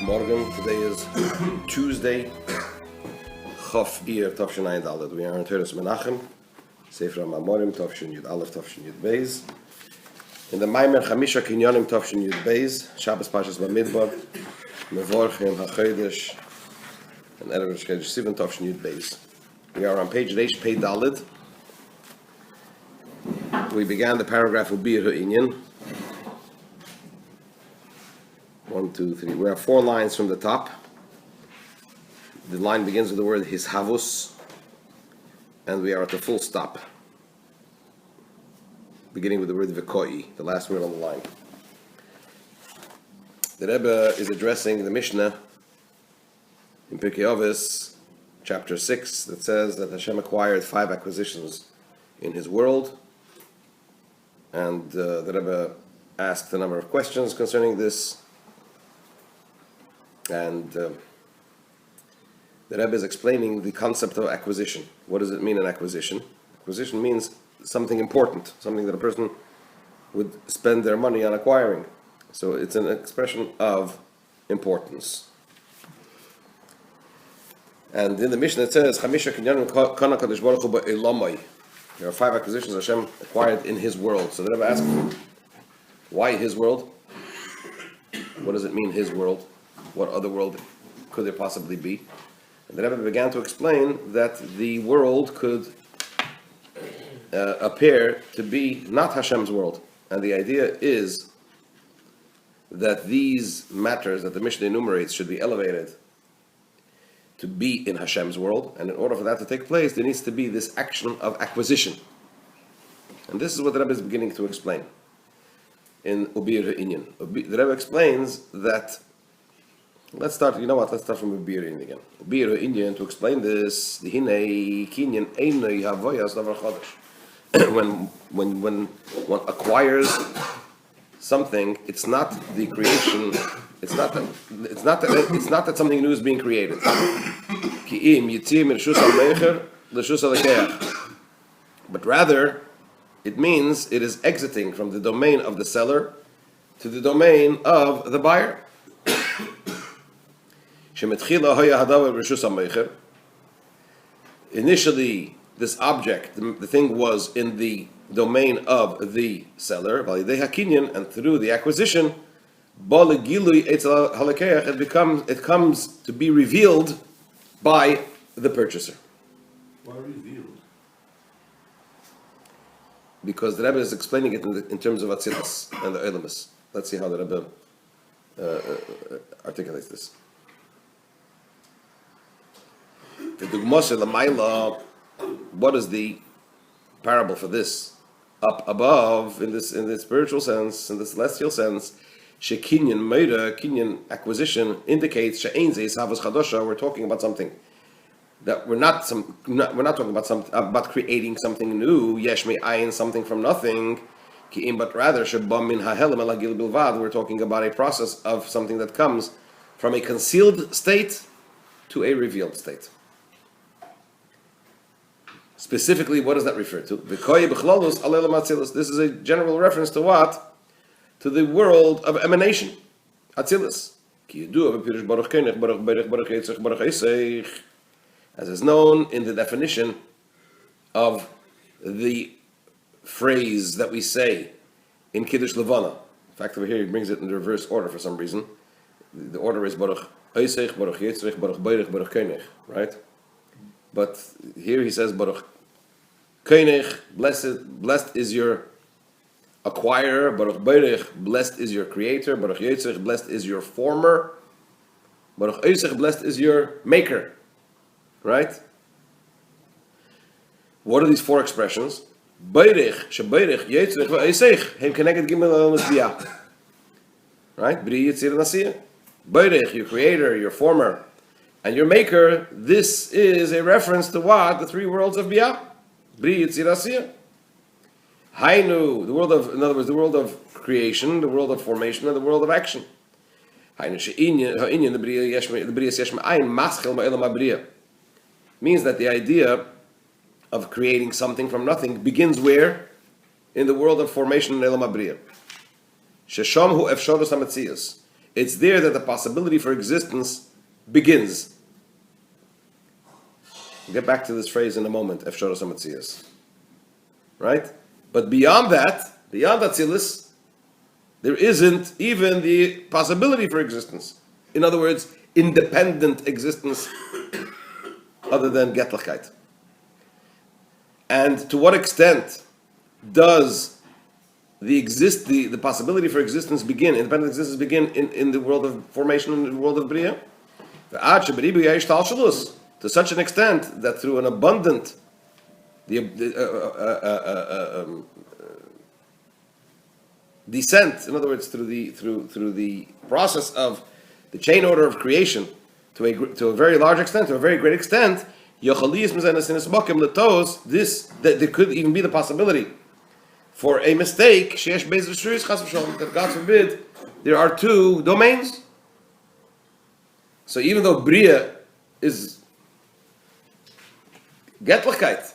Morgen. Today is Tuesday, Shiur Tafshin Ayin Daled. We are in Teres Menachem, Sefer Mamar Tafshin Yud Aleph Tafshin Yud Beis. In the Mamar Chamisha Kinyanim Tafshin Yud Beis, Shabbos Pashas Bamidbar, Mevorchim HaChodesh, and Erev Chodesh Sivan Tafshin Yud Beis. We are on page Reish Pei Daled. We began the paragraph Ubir Ha'inyan. 1, 2, 3. We have 4 lines from the top. The line begins with the word hishavus, and we are at the full stop, beginning with the word v'koi, the last word on the line. The Rebbe is addressing the Mishnah in Pirkei Avos, chapter 6, that says that Hashem acquired 5 acquisitions in His world, and the Rebbe asked a number of questions concerning this. And the Rebbe is explaining the concept of acquisition. What does it mean, an acquisition? Acquisition means something important, something that a person would spend their money on acquiring. So it's an expression of importance. And in the Mishnah it says, Chamisha Kinyanim kana kadosh baruch hu ba'elamai. There are 5 acquisitions Hashem acquired in His world. So the Rebbe asks, why His world? What does it mean, His world? What other world could there possibly be? And the Rebbe began to explain that the world could appear to be not Hashem's world. And the idea is that these matters that the Mishnah enumerates should be elevated to be in Hashem's world. And in order for that to take place, there needs to be this action of acquisition. And this is what the Rebbe is beginning to explain in Ubir Ha'inyan. The Rebbe explains that let's start from Ubir Ha'inyan again. Ubir Ha'inyan, to explain this, the Hinei Kinyan Einoi Havoyas Davar Chodesh. When one acquires something, it's not the creation. It's not that something new is being created. But rather, it means it is exiting from the domain of the seller to the domain of the buyer. Initially, this object, the thing was in the domain of the seller, and through the acquisition, it comes to be revealed by the purchaser. Why revealed? Because the Rebbe is explaining it in terms of Atzilus and the Eilamus. Let's see how the Rebbe articulates this. What is the parable for this? Up above, in this spiritual sense, in the celestial sense, shekinyan meida, kinyan acquisition indicates she'einzei savas chadosha. We're talking about something that we're not talking about creating something new. Yesh me'ayin, something from nothing. But rather shebam min hahelim elagil bilvad. We're talking about a process of something that comes from a concealed state to a revealed state. Specifically, what does that refer to? This is a general reference to what? To the world of emanation, Atzilus. As is known in the definition of the phrase that we say in Kiddush Levana. In fact, over here he brings it in the reverse order for some reason. The order is Baruch Eisech, Baruch Yitzrich, Baruch Beirich, Baruch Koinech, right? But here he says Baruch Koinech, blessed is your acquirer. Baruch Beirich, blessed is your creator. Baruch Yitzrich, blessed is your former. Baruch Eisech, blessed is your maker. Right? What are these 4 expressions? Beirich, Shebeirich, Yitzrich, Eisech. Hem connected Gimel Elam Biyah. Right? Bri Yitzir Nasiyah. Beirich, your creator, your former, and your maker. This is a reference to what? The 3 worlds of Biyah. Bri Yitzir Nasiyah. Hainu, in other words, the world of creation, the world of formation, and the world of action. Hainu she'inyan, the B'riyas yesh me'ayin, maschil ma'elam ha'briyah. Means that the idea of creating something from nothing begins where? In the world of formation and elam ha'briyah. Shesham hu efshoros ha'metzias. it's there that the possibility for existence begins. We'll get back to this phrase in a moment, Efshoros HaMetzias. Right? But beyond Atzilus, there isn't even the possibility for existence. In other words, independent existence other than Getlichkeit. And to what extent does the possibility for existence begin, independent existence begin in the world of formation, in the world of Bria? To such an extent that through an abundant descent, in other words, through the process of the chain order of creation, to a very large extent, to a very great extent, there could even be the possibility for a mistake, that God forbid, there are two domains. So even though Bria is Getlichkeit,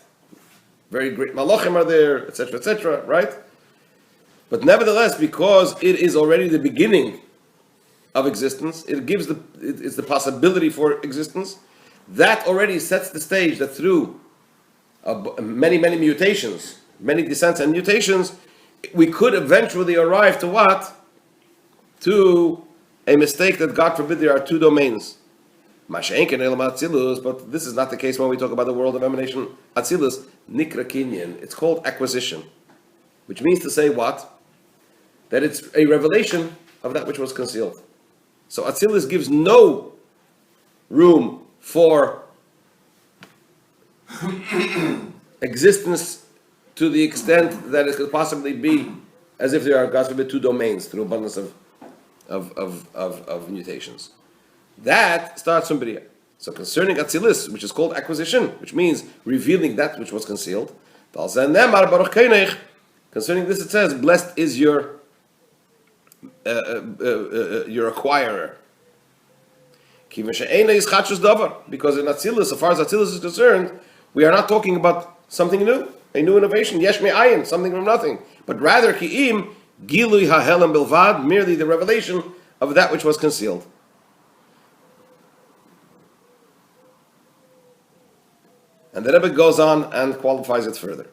very great malachim are there, etc., right? But nevertheless, because it is already the beginning of existence, it's the possibility for existence, that already sets the stage that through many mutations, many descents and mutations, we could eventually arrive to what? To a mistake that, God forbid, there are two domains. But this is not the case when we talk about the world of emanation. Atzilus, Nikra Kinyan, it's called acquisition. Which means to say what? That it's a revelation of that which was concealed. So Atzilus gives no room for existence to the extent that it could possibly be as if there are, God forbid, two domains through abundance of mutations. That starts from Bria. So concerning Atzilus, which is called acquisition, which means revealing that which was concealed, concerning this it says, blessed is your acquirer. Because in Atzilus, as far as Atzilus is concerned, we are not talking about something new, a new innovation, yesh me'ayin, something from nothing, but rather ki'im gilui ha'helam bilvad, merely the revelation of that which was concealed. And the Rebbe goes on and qualifies it further.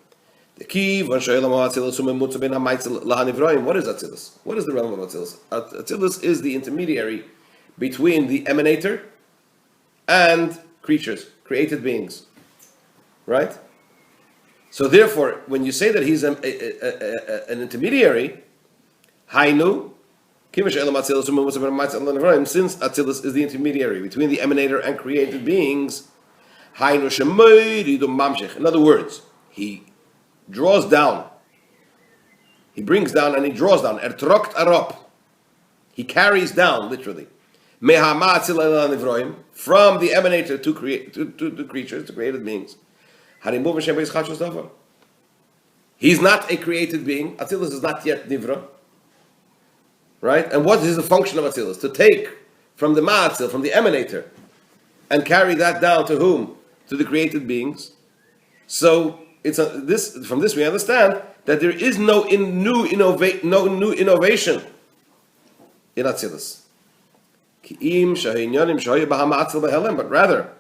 The key, what is Atzilus? What is the realm of Atzilus? Atzilus is the intermediary between the emanator and creatures, created beings. Right? So therefore, when you say that he's an intermediary, Hainu, since Atzilus is the intermediary between the emanator and created beings, in other words, he draws down, he brings down and he draws down, he carries down, literally, from the emanator to the creatures, to created beings. He's not a created being. Atzilus is not yet Nivra. Right? And what is the function of Atzilus? To take from the Ma'atzil, from the emanator, and carry that down to whom? To the created beings. So from this we understand that there is no new innovation in Atzilus. But rather,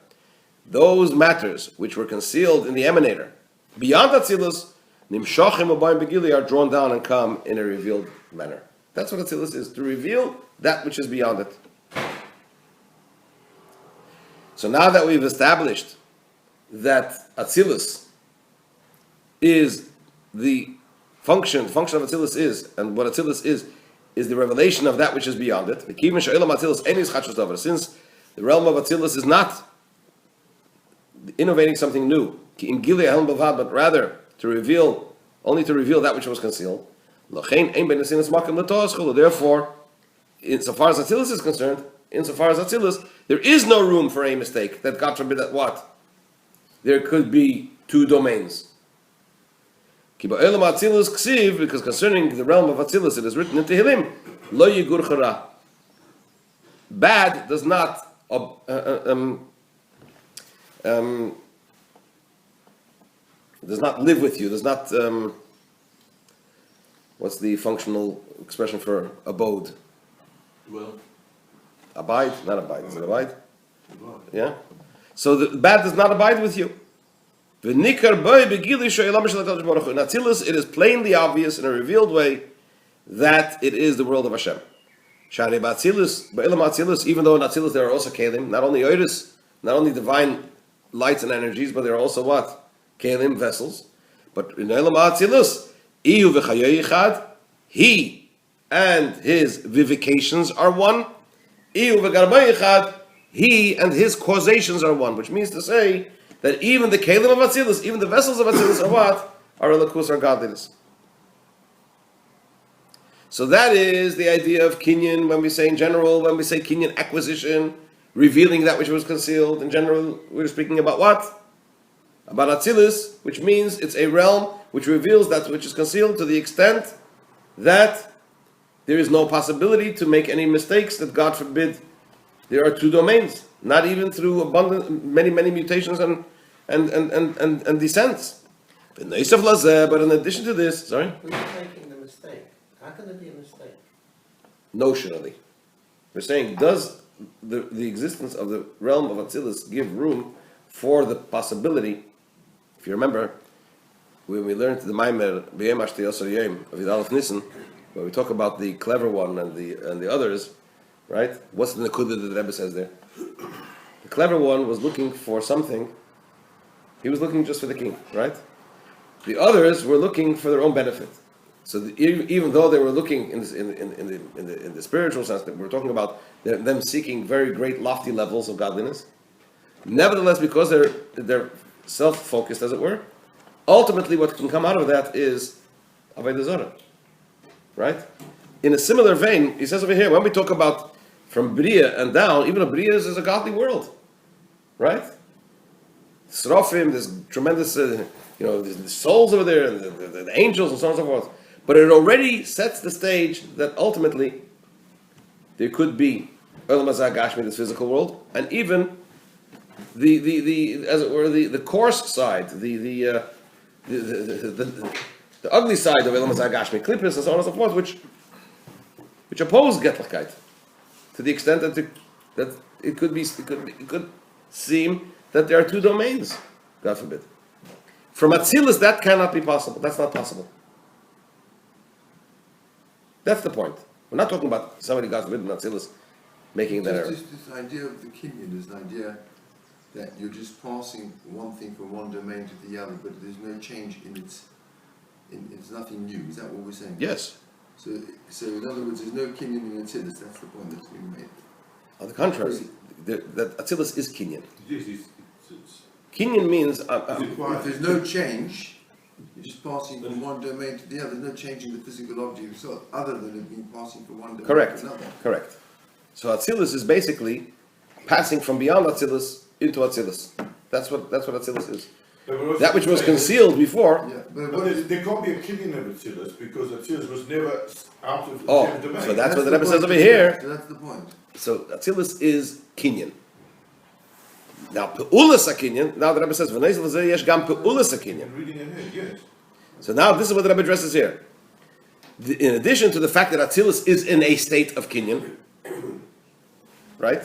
those matters which were concealed in the emanator, beyond Atzilus, are drawn down and come in a revealed manner. That's what Atzilus is, to reveal that which is beyond it. So now that we've established that Atzilus is the function of Atzilus is, and what Atzilus is the revelation of that which is beyond it. Since the realm of Atzilus is not innovating something new, but rather to reveal that which was concealed. Therefore, insofar as Atzilus is concerned, there is no room for a mistake, that God forbid that what? There could be two domains. Because concerning the realm of Atzilus, it is written in Tehillim, Lo yigur chara. Bad does not live with you, does not, what's the functional expression for abode? Well, Abide, not abide. Is it abide? Yeah. So the bad does not abide with you. In Atzilus, it is plainly obvious in a revealed way that it is the world of Hashem. Even though in Atzilus there are also kelim, not only oiris, not only divine lights and energies, but there are also what? Kelim, vessels. But in Elam Atzilus, he and his vivifications are one. He and his causations are one, which means to say that even the kelim of Atzilus, even the vessels of Atzilus are what? Are elikus, are godliness. So that is the idea of kinyan when we say in general, when we say kinyan acquisition, revealing that which was concealed. In general, we're speaking about what? About Atzilus, which means it's a realm which reveals that which is concealed to the extent that there is no possibility to make any mistakes, that God forbid there are two domains, not even through abundant, many mutations and descents. But in addition to this, sorry? Who's making the mistake? How can there be a mistake? Notionally. We're saying, does the existence of the realm of Atzilus give room for the possibility? If you remember, when we learned the Mamar Chamisha of Yud Nissen, where we talk about the clever one and the others, right? What's the Nakuda that the Rebbe says there? The clever one was looking for something. He was looking just for the king, right? The others were looking for their own benefit. So even though they were looking in the spiritual sense, that we're talking about them seeking very great, lofty levels of godliness. Nevertheless, because they're self-focused, as it were, ultimately what can come out of that is Avodah Zarah, right? In a similar vein, he says over here, when we talk about from Bria and down, even a Bria is a godly world, right? Srofim, there's tremendous, the souls over there, and the angels, and so on and so forth. But it already sets the stage that ultimately there could be Olam Hazeh Gashmi, this physical world, and even the as it were the coarse side, the ugly side of Olam Hazeh Gashmi, Klippus, and so on and so forth, which oppose Getlichkeit, to the extent that it could seem that there are two domains, God forbid. From Atzilus, that cannot be possible. That's not possible. That's the point. We're not talking about somebody, God forbid, in Atzilus making that error. This idea of the kinyan is an idea that you're just passing one thing from one domain to the other, but there's no change in it's nothing new. Is that what we're saying? Yes. So in other words, there's no kinyan in Atzilus. That's the point that's being made. On the contrary, that Atzilus is kinyan. It's Kinyan means If there's no change, you're just passing from one domain to the other. There's no change in the physical object itself, other than it being passing from one domain correct. to another. Correct. So Atzilus is basically passing from beyond Atzilus into Atzilus. That's what Atzilus is. That which was concealed before. Yeah, But there can't be a kinyan of Atzilus because Atzilus was never out of the Oh, same domain. so that's what the the Rebbe says point. over here. So that's the point. So Atzilus is kinyan. Now Pe'ulas HaKinyan, now the Rebbe says, V'neis l'zeh yesh gam Pe'ulas HaKinyan. I'm reading ahead, yes. So now this is what the Rebbe addresses here. In addition to the fact that Atzilus is in a state of kinyan, right?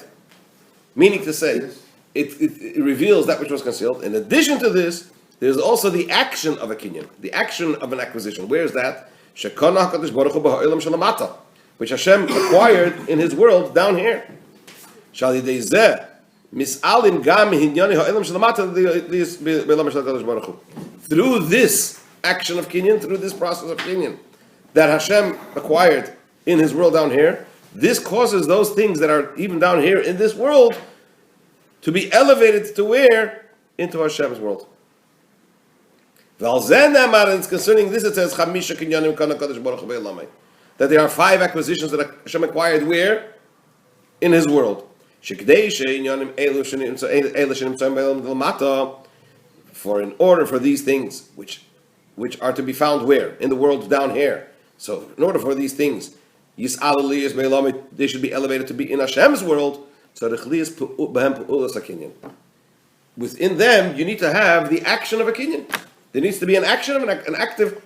Meaning to say, it reveals that which was concealed. In addition to this, there's also the action of a kinyan, the action of an acquisition. Where is that? Shekona HaKadosh Baruch Hu b'ha'olam shalamata, which Hashem acquired in His world down here. Shal yidei zeh mis'alim gam hinyani ha'olam shalamata b'olam shel HaKadosh Baruch Hu. Through this action of kinyan, through this process of kinyan that Hashem acquired in His world down here, this causes those things that are even down here in this world to be elevated to where? Into Hashem's world. And concerning this it says Chamisha Kinyanim Kadosh Baruch Hu be'olamai, that there are 5 acquisitions that Hashem acquired where? In His world. For in order for these things which are to be found where? In the world down here. So in order for these things they should be elevated to be in Hashem's world. So within them, you need to have the action of a kinyan. There needs to be an action of an active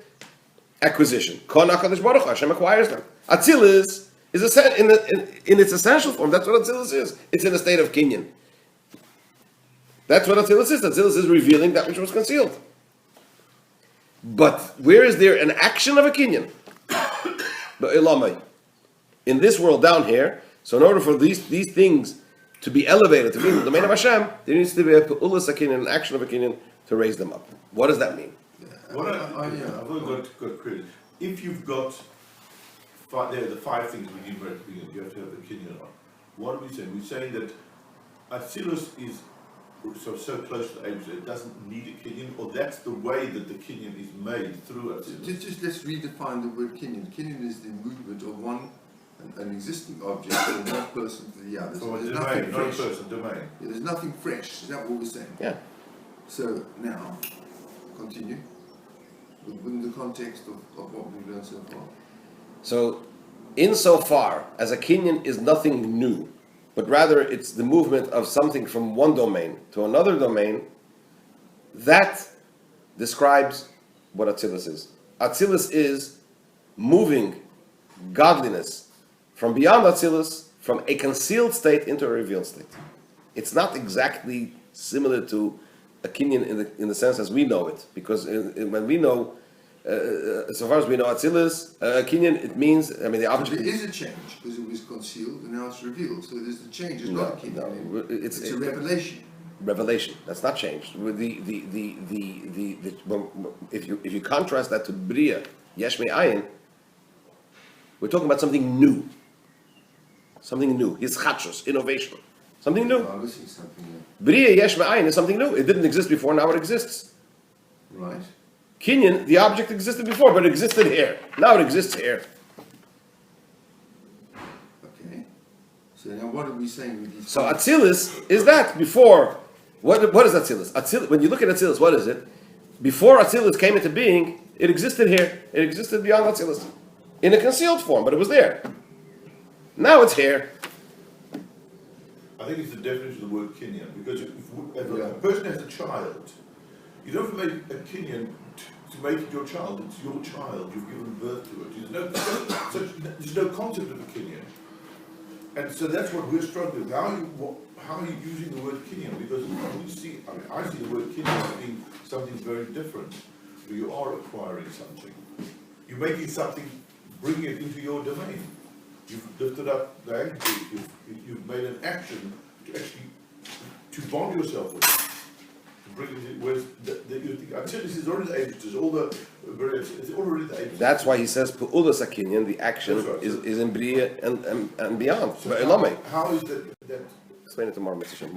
acquisition. Hashem acquires them. Atzilus is in its essential form. That's what Atzilus is. It's in a state of Kinyan. That's what Atzilus is. Atzilus is revealing that which was concealed. But where is there an action of a Kinyan? In this world down here, so in order for these things to be elevated, to be in the domain of Hashem, there needs to be a Pe'ulas HaKinyan, an action of a Kinyan, to raise them up. What does that mean? I've got credit. If you've got there are the 5 things we need at the beginning, you have to have the Kinyan on. What are we saying? We're saying that Atzilus is so close to the Abraham, it doesn't need a Kinyan, or that's the way that the Kinyan is made through Atzilus. Just let's redefine the word Kinyan. Kinyan is the movement of an existing object from one person to the other. So there's nothing fresh. Not a person, domain. Yeah, there's nothing fresh. Is that what we're saying? Yeah. So now, continue within the context of what we've learned so far. So, insofar as a Kinyan is nothing new, but rather it's the movement of something from one domain to another domain, that describes what Atzilus is. Atzilus is moving godliness from beyond Atzilus, from a concealed state into a revealed state. It's not exactly similar to a Kinyan in the sense as we know it, because when we know, so far as we know Atzilus, Kinyan, it means, the object... So there is a change, because it was concealed and now it's revealed. So there's the change, it's not a Kinyan. No, it's a revelation. Revelation, that's not changed. With if you contrast that to Bria, Yesh Me'ayin, we're talking about something new. Something new. His chachos, innovation. Something new. Obviously something new. Bria Yesh Me'ayin is something new. It didn't exist before, now it exists. Right. Kinyan, the object existed before, but it existed here. Now it exists here. Okay. So now what are we saying with these? So Atzilus is that before. What is Atzilus? When you look at Atzilus, what is it? Before Atzilus came into being, it existed here. It existed beyond Atzilus. In a concealed form, but it was there. Now it's here. I think it's the definition of the word Kinyan, because if a person has a child, you don't make a Kinyan to make it your child. It's your child. You've given birth to it. There's no concept of a Kinyan. And so that's what we're struggling with. How are you using the word Kinyan? Because we see, I see the word Kinyan as being something very different. Where you are acquiring something. You're making something, bringing it into your domain. You've lifted up the ankle. You've made an action to bond yourself with it. Whereas you think Atzilus is already the Aegis, it's already the Aegis. That's why he says Pe'ulas HaKinyan, the action is in Bria and beyond. So how is that? Explain it tomorrow, Mr. Shimon.